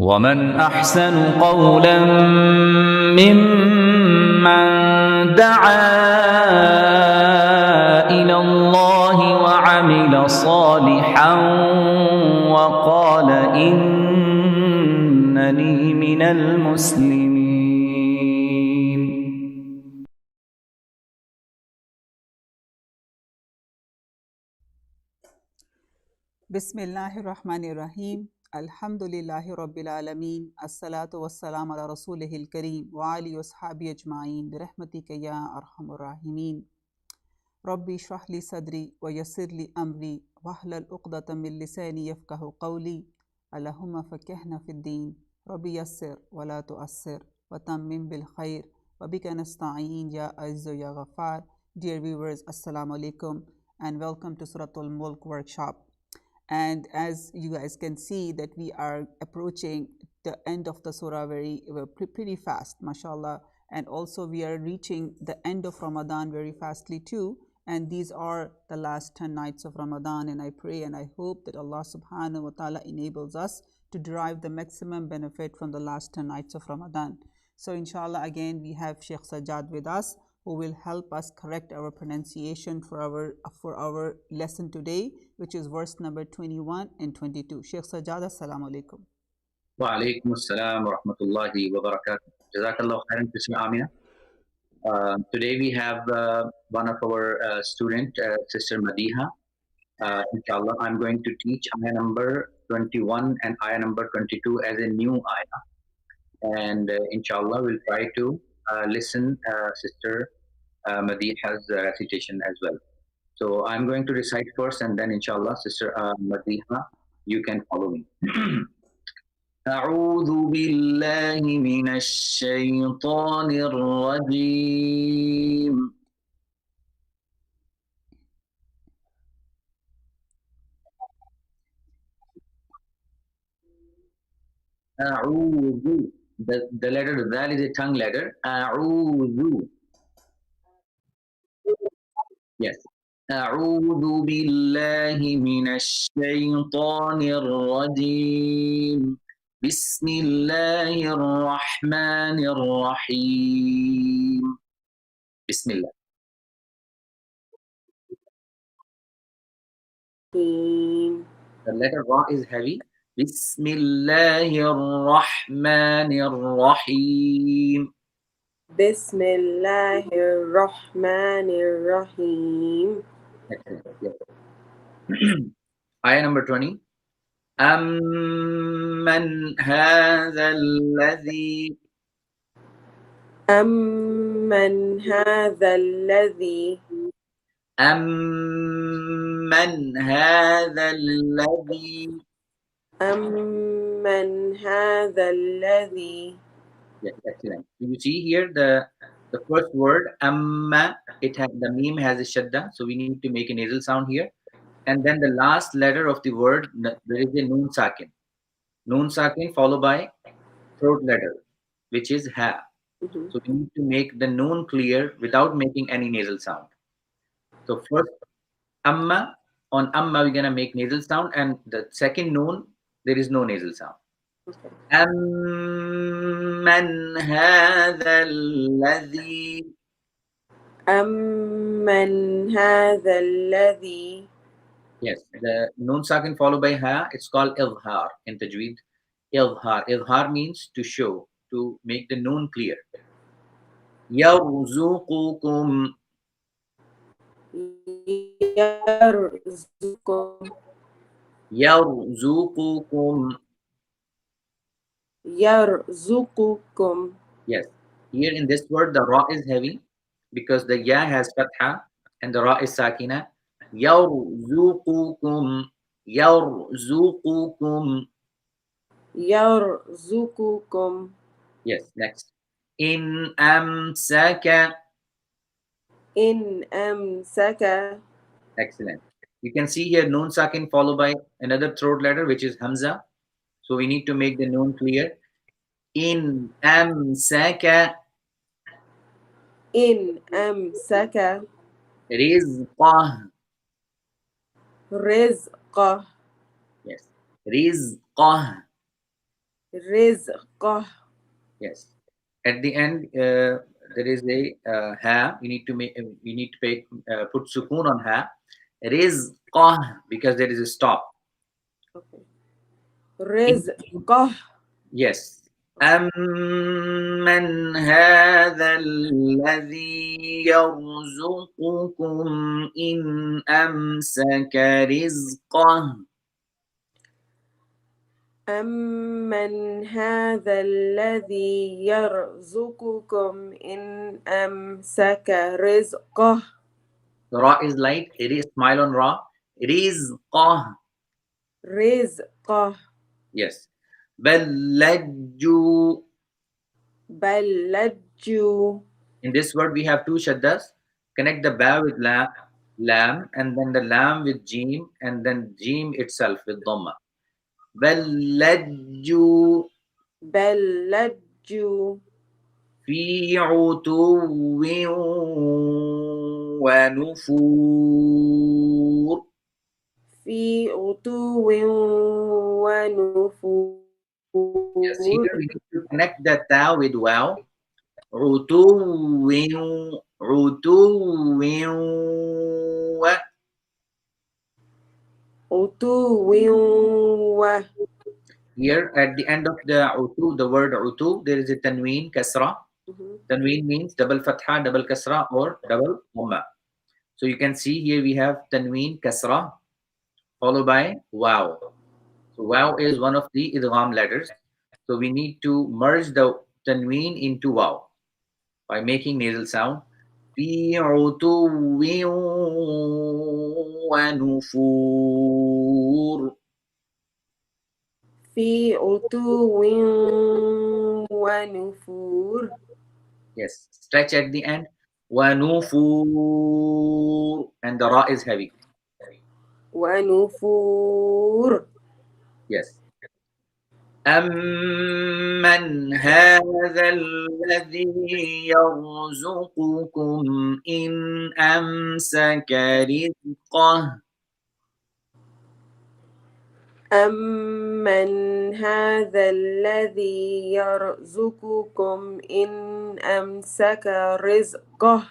ومن أحسن قولا ممن دعا إلى الله وعمل صالحا وقال إنني من المسلمين. Bismillahirrahmanirrahim. Alhamdulillahi Rabbil Alameen. As-salatu was-salam ala Rasulihil Kareem wa ali washabi ajma'in. Birahmatika ya arhamur rahimin. Rabbi shrah li sadri wa yassir li amri wahlul uqdatan min lisani yafqahu qawli. Allahumma fakihna fid din. Rabbi yassir wa la tu'assir wa tammim bil khair wa bika nasta'in ya azzu ya ghaffar. Dear viewers, assalamu alaikum and welcome to Suratul Mulk workshop. And as you guys can see that we are approaching the end of the surah pretty fast, mashallah. And also we are reaching the end of Ramadan very fastly too. And these are the last 10 nights of Ramadan. And I pray and I hope that Allah subhanahu wa ta'ala enables us to derive the maximum benefit from the last 10 nights of Ramadan. So inshallah, again, we have Shaykh Sajjad with us, who will help us correct our pronunciation for our lesson today, which is verse number 21 and 22. Shaykh Sajjad, assalamu alaikum. Wa alaikum assalam wa rahmatullahi wa barakatuh. Jazakallah khairan, Sister Aminah. Today we have one of our student, Sister Madiha. Inshallah, I'm going to teach ayah number 21 and ayah number 22 as a new ayah. And inshallah, we'll try to listen Sister Madiha's recitation as well. So I'm going to recite first, and then inshallah, Sister Madiha, you can follow me. أعوذ بالله من الشيطان الرجيم. أعوذ. The letter that is a tongue letter. أعوذ. Yes. أعوذ بالله من الشيطان الرجيم. بسم الله الرحمن الرحيم. بسم الله. The letter Ra is heavy. بسم الله الرحمن الرحيم. بسم الله الرحمن الرحيم. Ayah number 20. أمن هذا الذي أمن هذا الذي أمن هذا الذي أمن هذا الذي. Yes, excellent. You see here the first word amma, the meme has a shadda, so we need to make a nasal sound here. And then the last letter of the word, there is a noon sakin. Noon sakin followed by throat letter, which is ha. So we need to make the noon clear without making any nasal sound. So first amma, on amma we're gonna make nasal sound, and the second noon there is no nasal sound. أمن هذا الذي أمن هذا الذي. Yes, the noon sakin followed by ha, it's called izhar in tajweed. Izhar. Izhar means to show, to make the noon clear. يرزقكم يرزقكم يرزقكم. يرزقكم. Yes, here in this word the ra is heavy because the ya has fatha and the ra is sakina. يرزقكم يرزقكم. يرزقكم. Yes, next. إن أمسك. إن أمسك. Excellent. You can see here noon sakin followed by another throat letter, which is hamza. So we need to make the noon clear. إن أمسك. إن أمسك. رزقه. رزقه. Yes. رزقه. رزقه. Yes. At the end, there is a ha. You need to make. You need to put sukoon on ha. Rizqah, because there is a stop. Okay. In, رزقه. yes. أَمَّنْ هَذَا الَّذِي يَرْزُقُكُمْ إِنْ أَمْسَكَ رِزْقَهُ. أمن هذا الذي يرزقكم إن أمسك رزقه. The ra is light. It is smile on ra. Rizqah. رزقه. Yes. بَلْ لَجُّوا. بل لجوا. In this word, we have two shaddas. Connect the ba with lam, and then the lam with jim, and then jim itself with dhamma. بَلْ بل لجوا في عتو ونفور. في عتو ونفور. Yes, here we need to connect the ta with wow. عتو عتو عتو و. Here at the end of the utu, the word utu, there is a tanween kasra. Tanween means double fatha, double kasra, or double dhamma. So you can see here we have tanween kasra followed by wow. So wow is one of the idgham letters. So we need to merge the tanween into wow by making nasal sound. في عتو ونفور. في عتو ونفور. Yes, stretch at the end. ونفور, and the ra is heavy. ونفور. Yes. أَمَّنْ هَذَا الَّذِي يَرْزُقُكُمْ إِنْ أَمْسَكَ رِزْقَهُ. أمن هذا الذي يرزقكم إن أمسك رزقه.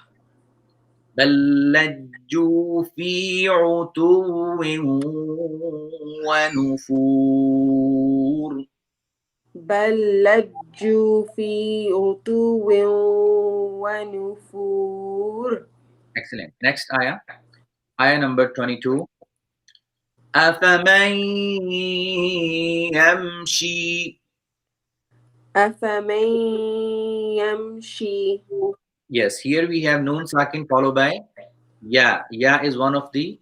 بل لجوا في عتو ونفور. بل لجوا في عتو ونفور. Excellent. Next ayah. Ayah number 22. أفمن يمشي. أفمن يمشي. Yes, here we have noon sakin followed by ya. Ya is one of the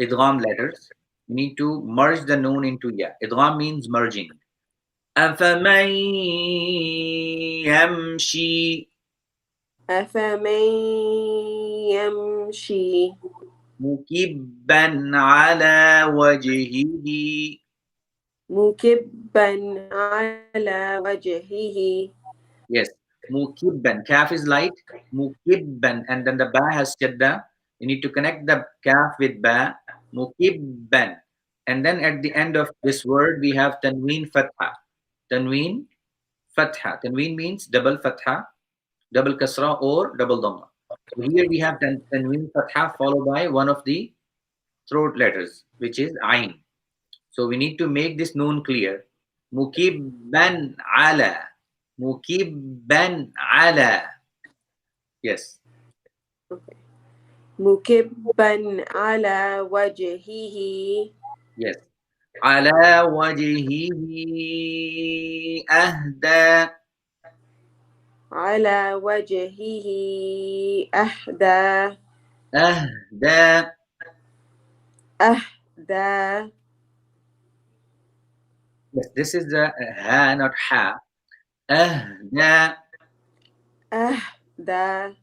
idgham letters. You need to merge the noon into ya. Idgham means merging. أفمن يمشي أفمن يمشي مكبا على وجهه. مكبا على وجهه. Yes, mukibban. Kaf is light. Mukibban, and then the ba has shadda. You need to connect the kaf with ba. Mukibban, and then at the end of this word we have tanween fatha. Tanween fatha. Tanween means double fatha, double kasra, or double dhamma. So here we have tanween fatha followed by one of the throat letters, which is ain. So we need to make this noon clear. Mukibban ala. Mukibban ala. Yes. مكبا على وجهه. Yes. على وجهه أهدى. على وجهه أهدى. أهدى. أهدى. Yes, this is the ha, not ha. أهدى. أهدى.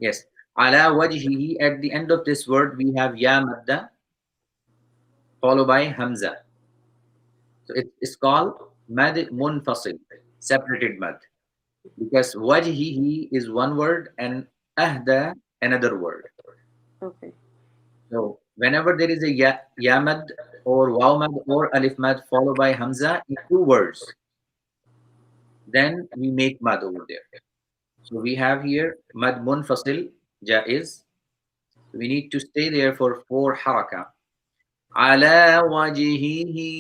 Yes. على وجهه, at the end of this word we have ya madda followed by hamza. So it's called mad munfasil, separated mad, because wajhihi is one word and ahda another word. Okay. So whenever there is a ya mad or waw mad or alif mad followed by hamza in two words, then we make mad over there. So we have here mad munfasil jaiz. We need to stay there for 4 haraka. Ala wajhihi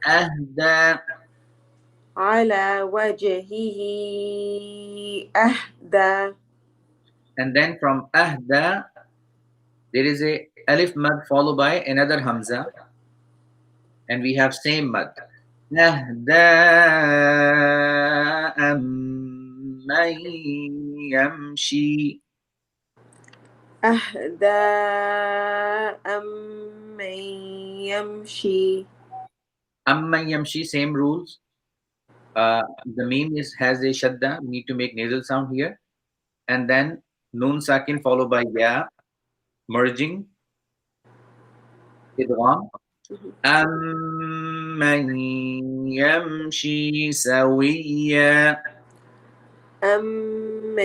ahda. على وجهه أهدى. And then from ahda, there is a alif mad followed by another hamza, and we have same mad. أهداء من يمشي. أهدى أمن يمشي. Amman yamshi, same rules. The meme has a shadda. We need to make nasal sound here. And then noon sakin followed by ya, merging, idgham. Amman yamshi sawiya. أمن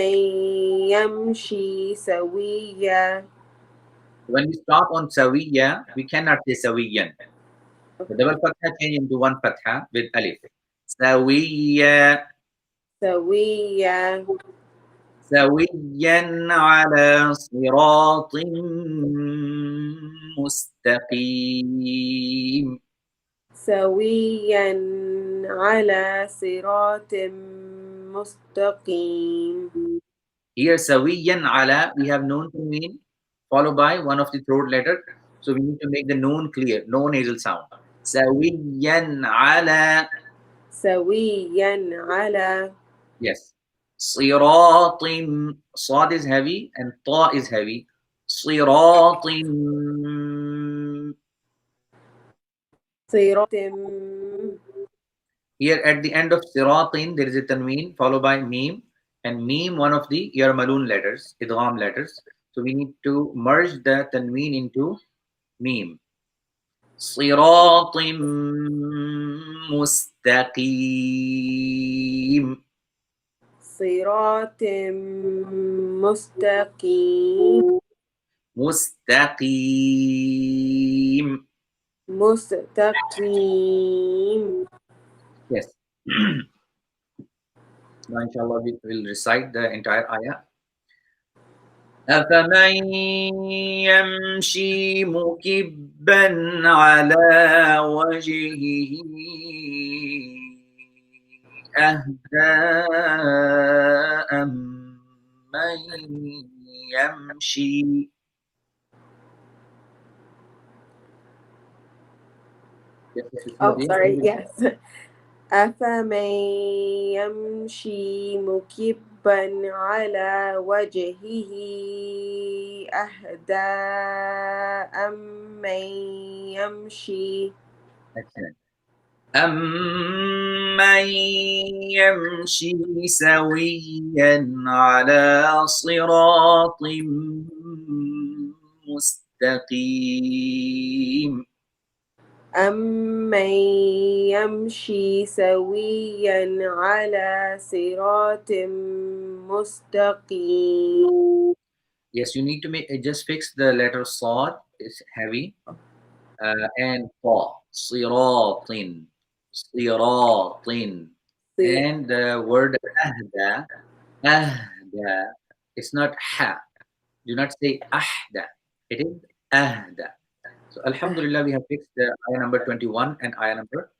يمشي سويا. When we stop on sawiya, we cannot say sawiyan. The double fatha change into one fatha with alif. Sawiya. سويا. سويا على صراط مستقيم. سويا على صراط مستقيم. Here سويا على, we have noon to mean followed by one of the throat letter. So we need to make the noon clear, no nasal sound. سويا على. سويا على. Yes. صراط. صاد is heavy and طا is heavy. صراط. صراط. Here at the end of siratin, there is a tanween followed by meme, and meme one of the yarmalun letters, idgham letters. So we need to merge the tanween into meme. Siratin mustaqim. صراط مستقيم. Mustaqim. مستقيم. Yes. Now, inshallah, we will recite the entire ayah. أفمن يمشي مكبا على وجهه أهدى أمن يمشي. Oh, sorry. Yes. أفمن يمشي مكبا على وجهه أهدى أمن يمشي. Excellent. أمن يمشي سويا على صراط مستقيم. أمن يمشي سويا على صراط مستقيم. Yes, you need to just fix the letter صاد, it's heavy, and طا, صراط, صراط, and the word أهدى, أهدى, it's not ha. Do not say ahda. It is ahda. So Alhamdulillah, we have fixed the ayah number 21 and ayah number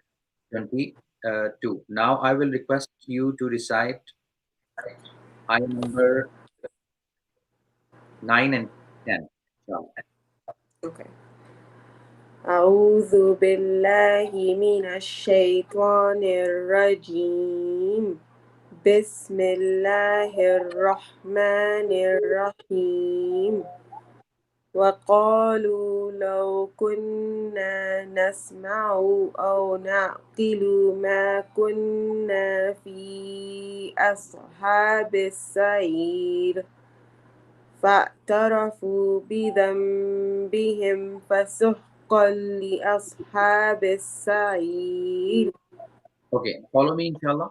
22. Now I will request you to recite ayah number 9 and 10. Okay. أعوذ بالله من الشيطان الرجيم. بسم الله الرحمن الرحيم. وقالوا لو كنا نسمع أو نعقل ما كنا في أصحاب السعير فاعترفوا بذنبهم فسحقا لأصحاب السعير. Okay, follow me inshallah.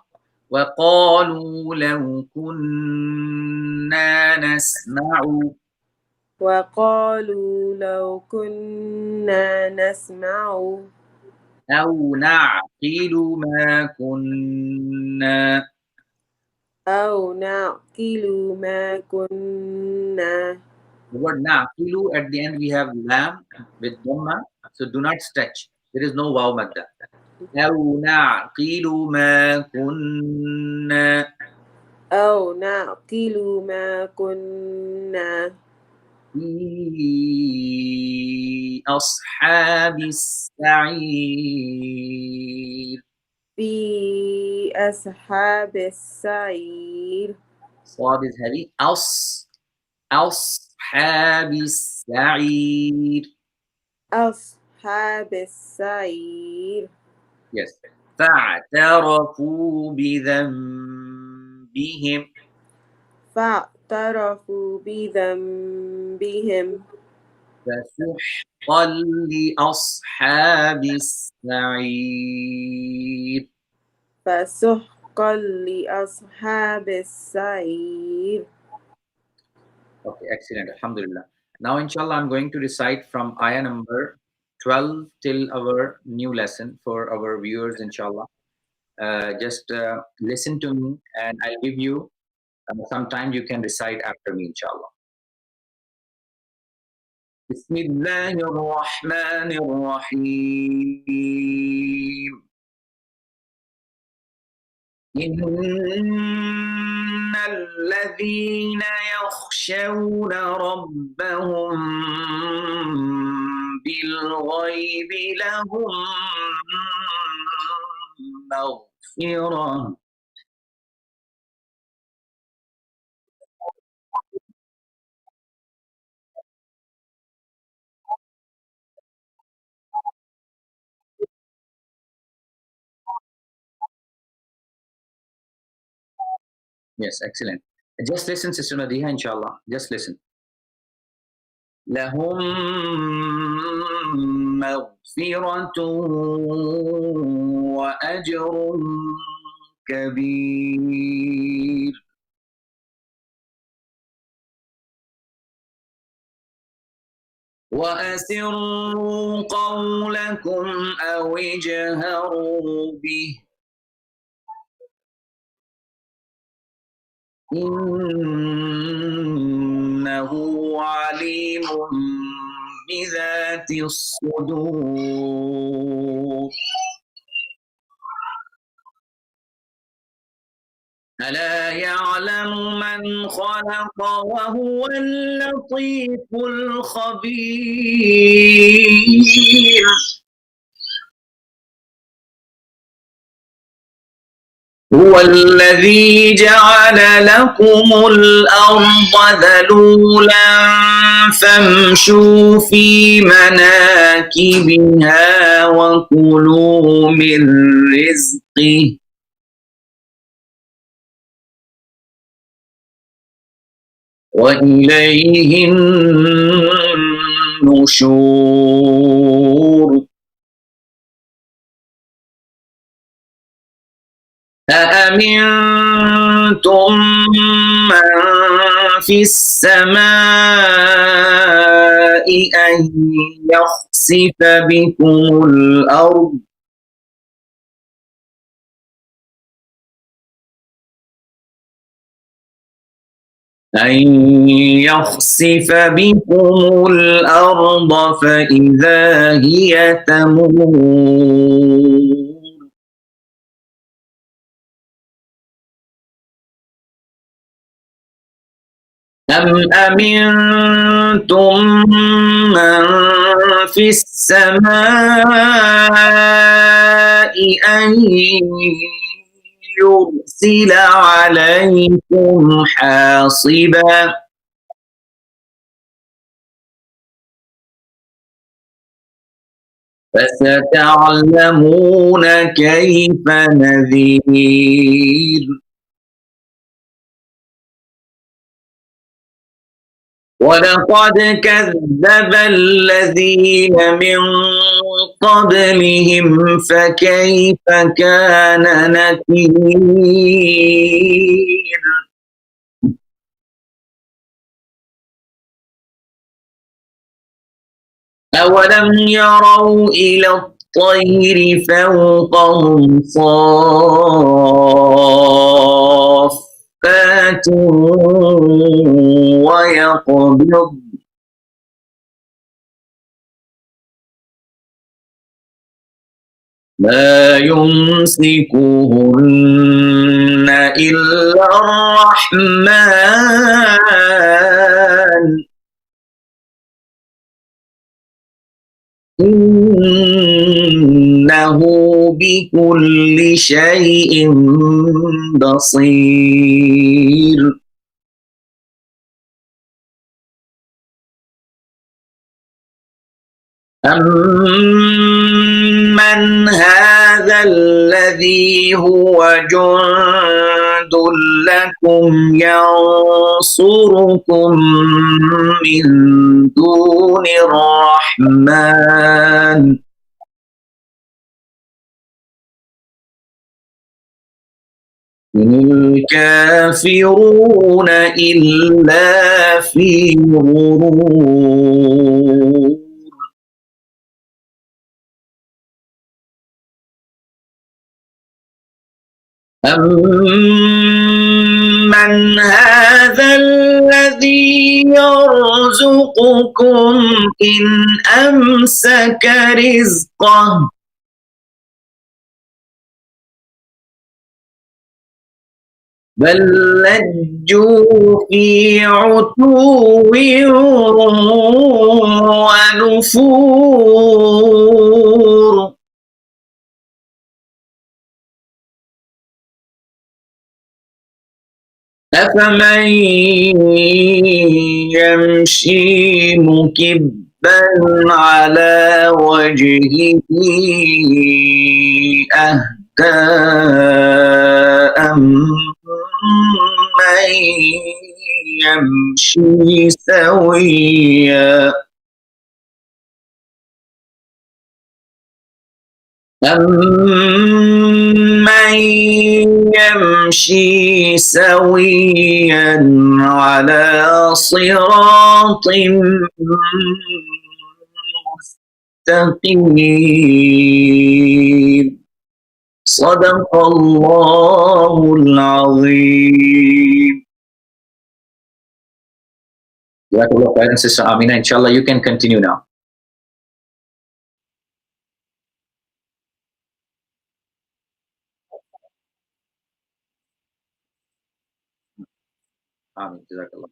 وقالوا لو كنا نسمع. وقالوا لو كنا نسمع أو نعقل ما كنا. أو نعقل ما كنا. The word na'qilu, at the end we have lam with dhamma, so do not stretch. There is no waw madda. أو نعقل ما كنا أو نعقل ما كنا في أصحاب السعير. في أصحاب السعير. صاد is heavy. أصحاب السعير. أصحاب السعير. Yes. فاعترفوا بذنبهم. فاعترفوا بذنبهم. فسحقا لأصحاب السعير. فسحقا لأصحاب السعير. Okay, excellent. Alhamdulillah. Now, inshallah, I'm going to recite from ayah number 12 till our new lesson for our viewers, inshallah. Just listen to me and I'll give you some time you can recite after me, inshallah. بسم الله الرحمن الرحيم. إن الذين يخشون ربهم بالغيب لهم مغفرة. Yes, excellent. Just listen, Sister Madiha, inshallah. Just listen. لهم مغفرة وأجر كبير. وأسروا قولكم أو اجهروا به إنه عليم بذات الصدور. ألا يعلم من خلق وهو اللطيف الخبير. هو الذي جعل لكم الأرض ذلولا فامشوا في مناكبها وكلوا من رزقه وإليه النشور. أأمنتم من في السماء أن يخسف بكم الأرض فإذا هي تمور. أم أمنتم من في السماء أن يرسل عليكم حاصبا فستعلمون كيف نذير. ولقد كذب الذين من قبلهم فكيف كان نكير. أولم يروا إلى الطير فوقهم صافات ويقبض ما يمسكهن إلا الرحمن إنه بكل شيء بصير أمن هذا الذي هو جند لكم ينصركم من دون الرحمن إن الكافرون إلا في غرور أمن هذا الذي يرزقكم إن أمسك رزقه بل لجوا في عتو ونفور أفمن يمشي مكبا على وجهه أهدى أمن يمشي سويا أمن يمشي سويا على صراط مستقيم صدق الله العظيم. Jazakallah khairan, Sister Aminah. Inshallah, you can continue now. Jazakallah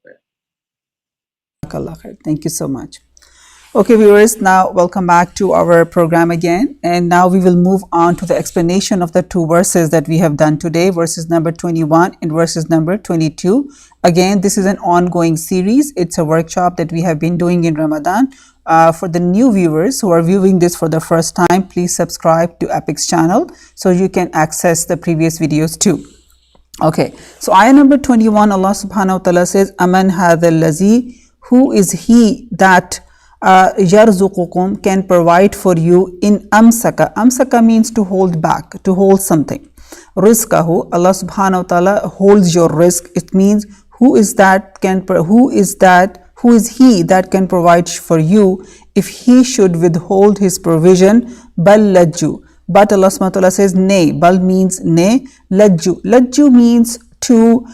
Jazakallah khair. Thank you so much. Okay, viewers, now welcome back to our program again. And now we will move on to the explanation of the two verses that we have done today, verses number 21 and verses number 22. Again, this is an ongoing series. It's a workshop that we have been doing in Ramadan. For the new viewers who are viewing this for the first time, please subscribe to Epic's channel so you can access the previous videos too. Okay, so ayah number 21, Allah subhanahu wa ta'ala says, Aman hadha allazi, who is he that yarzuqukum, can provide for you in amsaka. Amsaka means to hold back, to hold something. Rizqahu, Allah subhanahu wa ta'ala holds your risk. It means who is he that can provide for you if he should withhold his provision. Bal lajju, but Allah subhanahu wa ta'ala says nay. Bal means nay. Lajju, lajju means to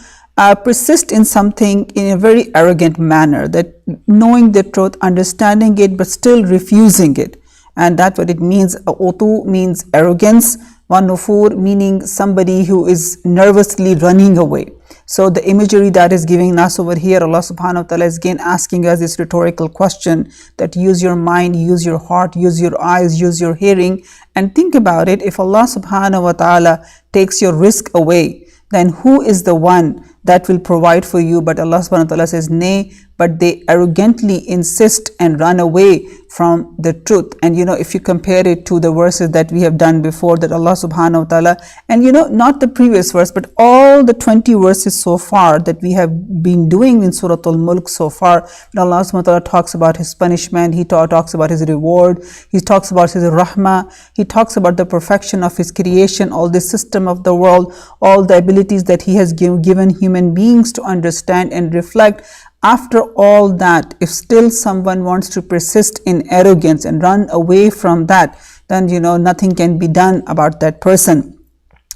persist in something in a very arrogant manner, that knowing the truth, understanding it, but still refusing it. And that's what it means. Utu means arrogance. Wa nufur meaning somebody who is nervously running away. So the imagery that is giving us over here, Allah subhanahu wa ta'ala is again asking us this rhetorical question, that use your mind, use your heart, use your eyes, use your hearing, and think about it. If Allah subhanahu wa ta'ala takes your risk away, then who is the one that will provide for you? But Allah subhanahu wa ta'ala says nay, but they arrogantly insist and run away from the truth. And if you compare it to the verses that we have done before, that Allah subhanahu wa ta'ala, and not the previous verse, but all the 20 verses so far that we have been doing in Surah Mulk so far, Allah subhanahu wa ta'ala talks about his punishment, he talks about his reward, he talks about his rahmah, he talks about the perfection of his creation, all the system of the world, all the abilities that he has given human beings to understand and reflect. After all that, if still someone wants to persist in arrogance and run away from that, then nothing can be done about that person.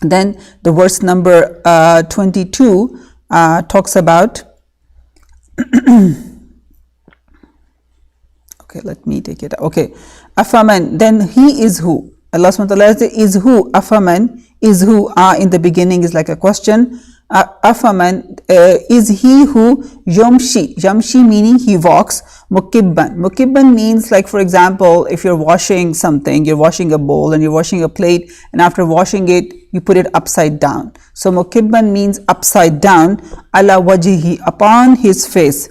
Then the verse number 22 talks about okay, let me take it. Okay, afaman, then he is who? Allah subhanahu wa ta'ala says is who? Afaman is who? In the beginning is like a question. Afaman, is he who yamshi meaning he walks, mukibban means, like for example, if you're washing something, you're washing a bowl and you're washing a plate, and after washing it you put it upside down. So mukibban means upside down, ala wajihi, upon his face.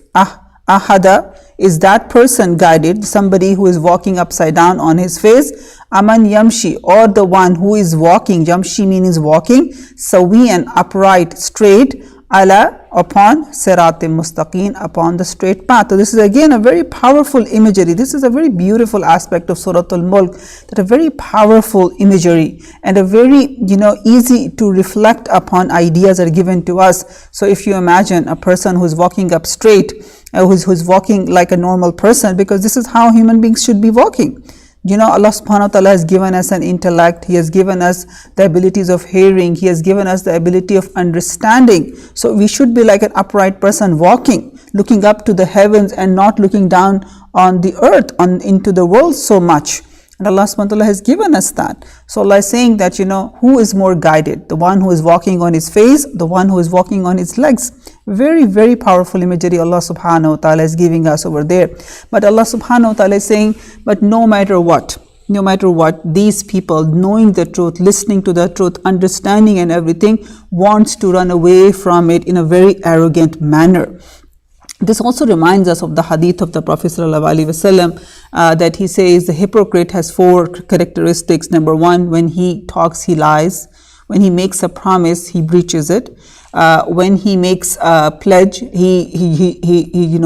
Ahada, is that person guided, somebody who is walking upside down on his face? Aman yamshi, or the one who is walking, yamshi means walking, sawiyan, upright, straight, ala, upon siratim mustaqim, upon the straight path. So this is again a very powerful imagery. This is a very beautiful aspect of Surah Mulk, that a very powerful imagery and a very easy to reflect upon ideas are given to us. So if you imagine a person who is walking up straight, who's walking like a normal person, because this is how human beings should be walking. Allah subhanahu wa ta'ala has given us an intellect, He has given us the abilities of hearing, He has given us the ability of understanding. So we should be like an upright person walking, looking up to the heavens and not looking down on the earth, into the world so much. And Allah subhanahu wa ta'ala has given us that. So Allah is saying that, who is more guided? The one who is walking on his face, the one who is walking on his legs. Very, very powerful imagery Allah subhanahu wa ta'ala is giving us over there. But Allah subhanahu wa ta'ala is saying, but no matter what, these people, knowing the truth, listening to the truth, understanding and everything, wants to run away from it in a very arrogant manner. This also reminds us of the hadith of the Prophet ﷺ, that he says the hypocrite has 4 characteristics. Number 1, when he talks, he lies. When he makes a promise, he breaches it. When he makes a pledge, he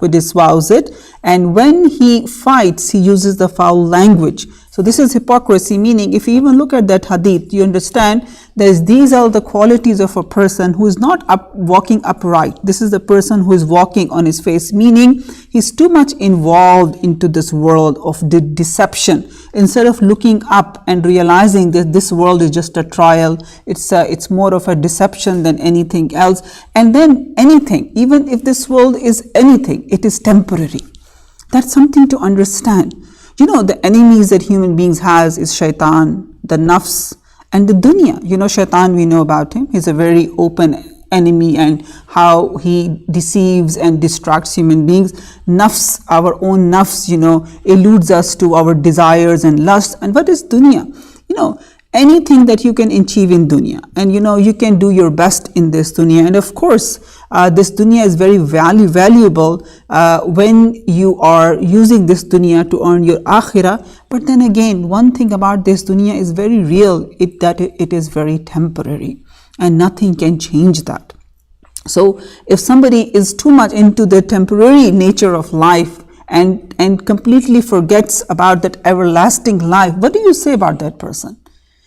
disavows it. And when he fights, he uses the foul language. So this is hypocrisy, meaning if you even look at that hadith, you understand that these are the qualities of a person who is not walking upright. This is the person who is walking on his face, meaning he's too much involved into this world of deception. Instead of looking up and realizing that this world is just a trial, it's more of a deception than anything else. And then anything, even if this world is anything, it is temporary. That's something to understand. The enemies that human beings has is shaitan, the nafs, and the dunya. Shaitan, we know about him. He's a very open enemy and how he deceives and distracts human beings. Nafs, our own nafs, eludes us to our desires and lusts. And what is dunya? Anything that you can achieve in dunya, and you can do your best in this dunya. And of course, this dunya is very valuable when you are using this dunya to earn your akhirah. But then again, one thing about this dunya is very real, that it is very temporary, and nothing can change that. So if somebody is too much into the temporary nature of life and completely forgets about that everlasting life, what do you say about that person?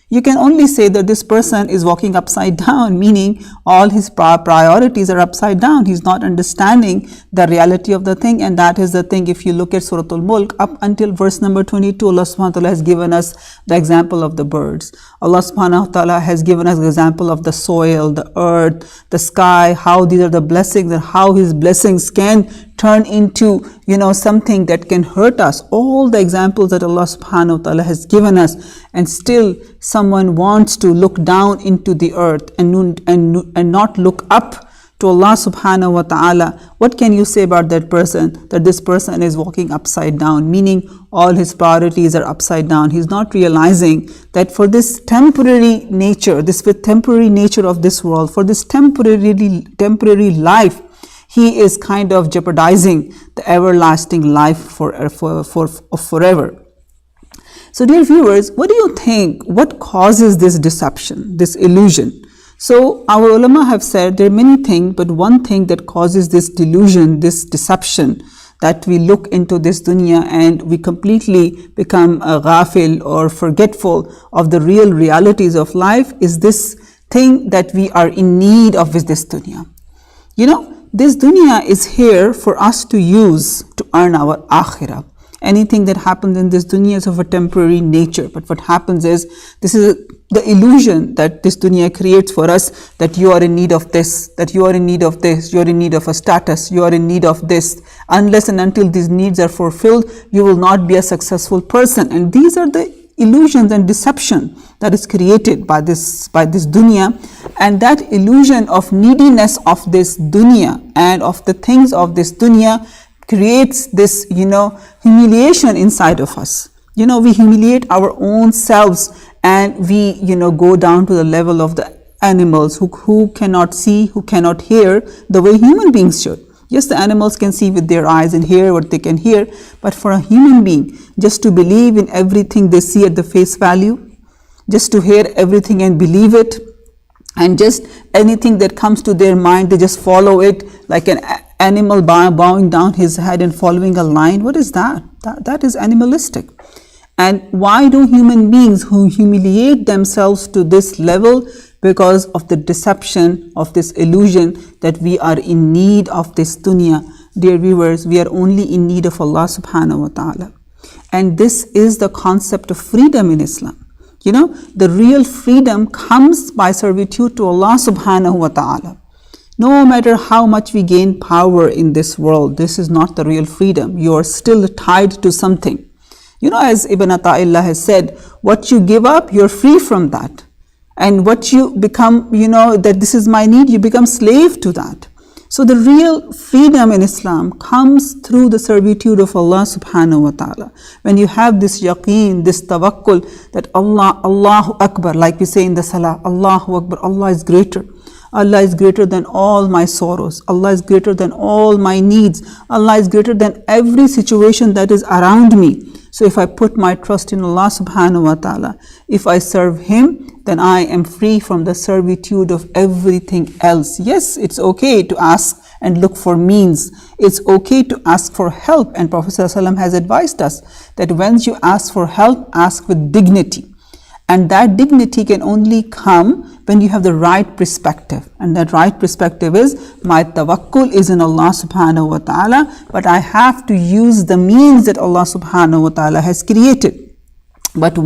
You can only say that this person is walking upside down, meaning all his priorities are upside down. He's not understanding the reality of the thing, and that is the thing. If you look at Surah Mulk, up until verse number 22, Allah subhanahu wa ta'ala has given us the example of the birds. Allah subhanahu wa ta'ala has given us the example of the soil, the earth, the sky, how these are the blessings and how His blessings can turn into, something that can hurt us. All the examples that Allah subhanahu wa ta'ala has given us, and still someone wants to look down into the earth and not look up to Allah subhanahu wa ta'ala. What can you say about that person? That this person is walking upside down, meaning all his priorities are upside down. He's not realizing that for this temporary nature, this temporary nature of this world, for this temporary life, he is kind of jeopardizing the everlasting life for forever. So dear viewers, what do you think? What causes this deception, this illusion? So our ulama have said there are many things, but one thing that causes this delusion, this deception, that we look into this dunya and we completely become ghafil or forgetful of the real realities of life, is this thing that we are in need of, is this dunya. this dunya is here for us to use to earn our akhirah. Anything that happens in this dunya is of a temporary nature, but what happens is, this is the illusion that this dunya creates for us, that you are in need of this, that you are in need of this, you are in need of a status, you are in need of this. Unless and until these needs are fulfilled, you will not be a successful person. And these are the illusions and deception that is created by this dunya. And that illusion of neediness of this dunya and of the things of this dunya creates this, humiliation inside of us. We humiliate our own selves, and we, go down to the level of the animals who cannot see, who cannot hear the way human beings should. Yes, the animals can see with their eyes and hear what they can hear, but for a human being, just to believe in everything they see at the face value, just to hear everything and believe it, and just anything that comes to their mind, they just follow it like an animal bowing down his head and following a line. What is that? That is animalistic. And why do human beings who humiliate themselves to this level? Because of the deception of this illusion that we are in need of this dunya. Dear viewers, we are only in need of Allah subhanahu wa ta'ala. And this is the concept of freedom in Islam. The real freedom comes by servitude to Allah subhanahu wa ta'ala. No matter how much we gain power in this world, this is not the real freedom. You are still tied to something. As Ibn Ata'illah has said, what you give up, you're free from that. And what you become, that this is my need, you become slave to that. So the real freedom in Islam comes through the servitude of Allah subhanahu wa ta'ala. When you have this yaqeen, this tawakkul, that Allahu Akbar, like we say in the salah, Allahu Akbar, Allah is greater. Allah is greater than all my sorrows. Allah is greater than all my needs. Allah is greater than every situation that is around me. So if I put my trust in Allah subhanahu wa ta'ala, if I serve Him, then I am free from the servitude of everything else. Yes, it's okay to ask and look for means. It's okay to ask for help. And Prophet ﷺ has advised us that when you ask for help, ask with dignity. And that dignity can only come when you have the right perspective. And that right perspective is, my tawakkul is in Allah subhanahu wa ta'ala, but I have to use the means that Allah subhanahu wa ta'ala has created. But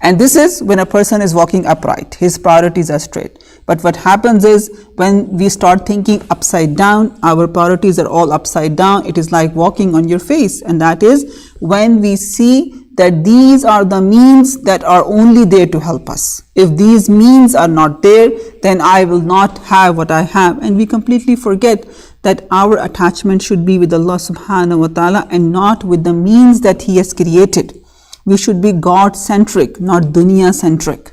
and this is when a person is walking upright, his priorities are straight. But what happens is, when we start thinking upside down, our priorities are all upside down. It is like walking on your face. And that is when we see that these are the means that are only there to help us. If these means are not there, then I will not have what I have. And we completely forget that our attachment should be with Allah subhanahu wa ta'ala and not with the means that He has created. We should be God-centric, not dunya-centric,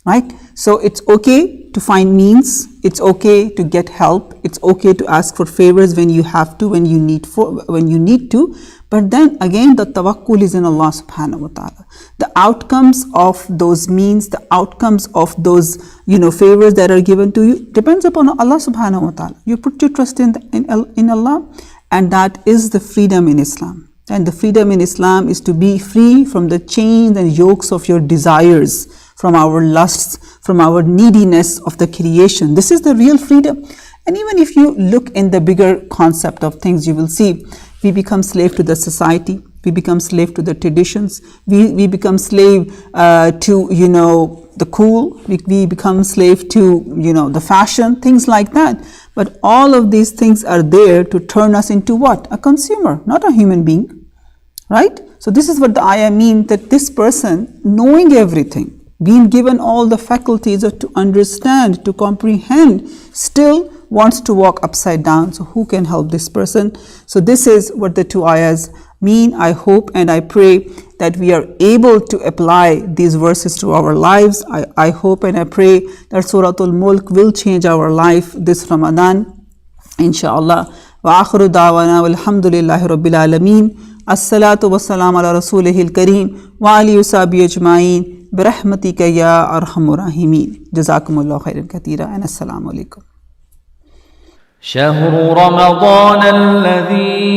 right? So it's okay to find means, it's okay to get help, it's okay to ask for favors when you have to, when you need to, but then again the tawakkul is in Allah subhanahu wa ta'ala. The outcomes of those means, the outcomes of those favors that are given to you depends upon Allah subhanahu wa ta'ala. You put your trust in Allah, and that is the freedom in Islam. And the freedom in Islam is to be free from the chains and yokes of your desires, from our lusts, from our neediness of the creation. This is the real freedom. And even if you look in the bigger concept of things, you will see we become slave to the society, we become slave to the traditions, we become slave to the cool, we become slave to the fashion, things like that. But all of these things are there to turn us into what? A consumer, not a human being. Right? So this is what the ayah means, that this person, knowing everything, being given all the faculties to understand, to comprehend, still wants to walk upside down. So who can help this person? So this is what the two ayahs mean. I hope and I pray that we are able to apply these verses to our lives. I hope and I pray that Surah Mulk will change our life this Ramadan, inshallah. Wa akhiru da'wana walhamdulillahi rabbil alameen. As-salatu was-salam ala rasulihil kareem wa alihi wa sahbihi ajma'in birahmatika ya arhamur rahimin. Jazakumullahu khairan kathira and assalamu alaikum. شهر رمضان الذي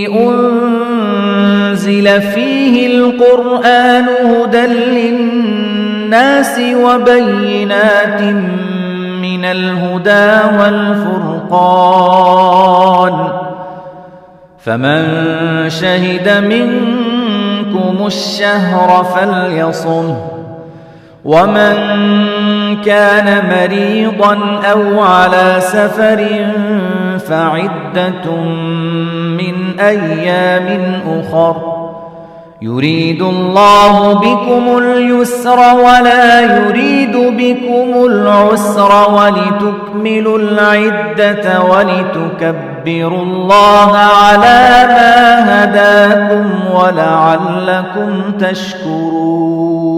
أنزل فيه القرآن هدى للناس وبينات من الهدى والفرقان فمن شهد منكم الشهر فليصمه ومن كان مريضا أو على سفر فعدة من أيام أخر يريد الله بكم اليسر ولا يريد بكم العسر ولتكملوا العدة ولتكبروا الله على ما هداكم ولعلكم تشكرون